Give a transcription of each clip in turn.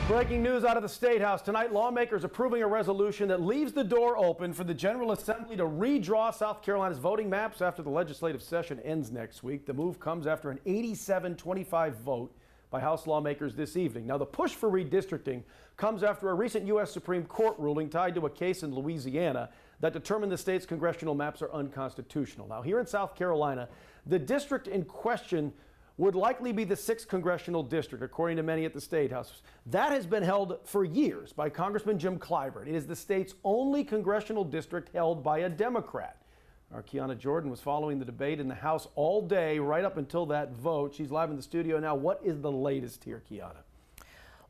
Breaking news out of the State House tonight. Lawmakers approving a resolution that leaves the door open for the General Assembly to redraw South Carolina's voting maps after the legislative session ends next week. The move comes after an 87-25 vote by House lawmakers this evening. Now, the push for redistricting comes after a recent U.S. Supreme Court ruling tied to a case in Louisiana that determined the state's congressional maps are unconstitutional. Now, here in South Carolina, the district in question would likely be the 6th congressional district, according to many at the State House. That has been held for years by Congressman Jim Clyburn. It is the state's only congressional district held by a Democrat. Our Kiana Jordan was following the debate in the House all day, right up until that vote. She's live in the studio now. What is the latest here, Kiana?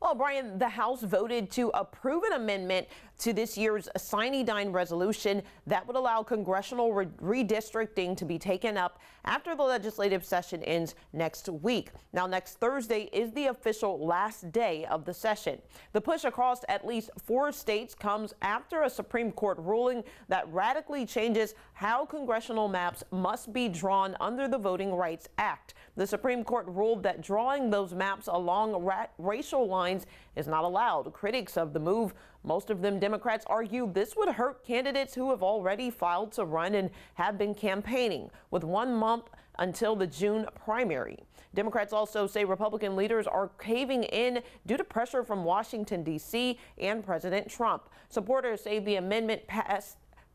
Well, Brian, the House voted to approve an amendment to this year's sine resolution that would allow congressional redistricting to be taken up after the legislative session ends next week. Now, next Thursday is the official last day of the session. The push across at least 4 states comes after a Supreme Court ruling that radically changes how congressional maps must be drawn under the Voting Rights Act. The Supreme Court ruled that drawing those maps along racial lines is not allowed. Critics of the move, most of them Democrats, argue this would hurt candidates who have already filed to run and have been campaigning, with 1 month until the June primary. Democrats also say Republican leaders are caving in due to pressure from Washington, D.C. and President Trump. Supporters say the amendment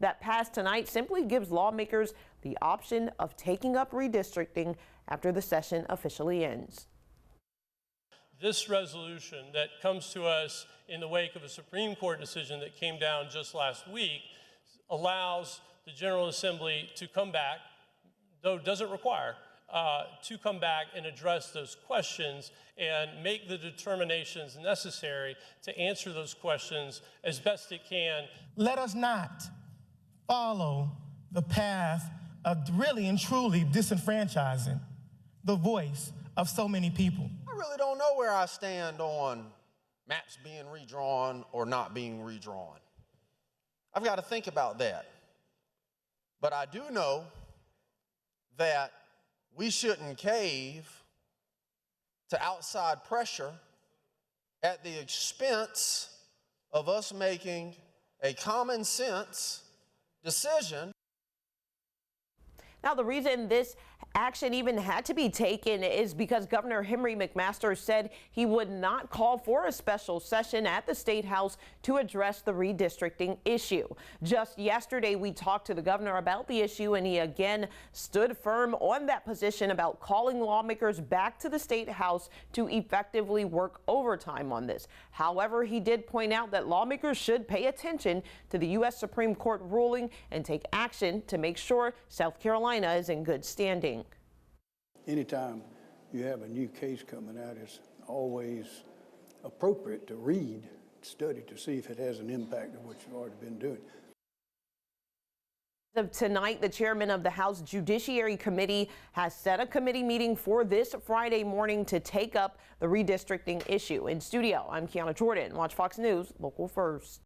that passed tonight simply gives lawmakers the option of taking up redistricting after the session officially ends. This resolution that comes to us in the wake of a Supreme Court decision that came down just last week allows the General Assembly to come back, though it doesn't require, to come back and address those questions and make the determinations necessary to answer those questions as best it can. Let us not follow the path of really and truly disenfranchising the voice of so many people. I really don't know where I stand on maps being redrawn or not being redrawn. I've got to think about that. But I do know that we shouldn't cave to outside pressure at the expense of us making a common sense decision. Now, the reason this action even had to be taken is because Governor Henry McMaster said he would not call for a special session at the State House to address the redistricting issue. Just yesterday, we talked to the governor about the issue, and he again stood firm on that position about calling lawmakers back to the State House to effectively work overtime on this. However, he did point out that lawmakers should pay attention to the U.S. Supreme Court ruling and take action to make sure South Carolina is in good standing. Anytime you have a new case coming out, it's always appropriate to read, study to see if it has an impact on what you've already been doing. Tonight, the chairman of the House Judiciary Committee has set a committee meeting for this Friday morning to take up the redistricting issue. In studio, I'm Kiana Jordan. Watch Fox News, Local First.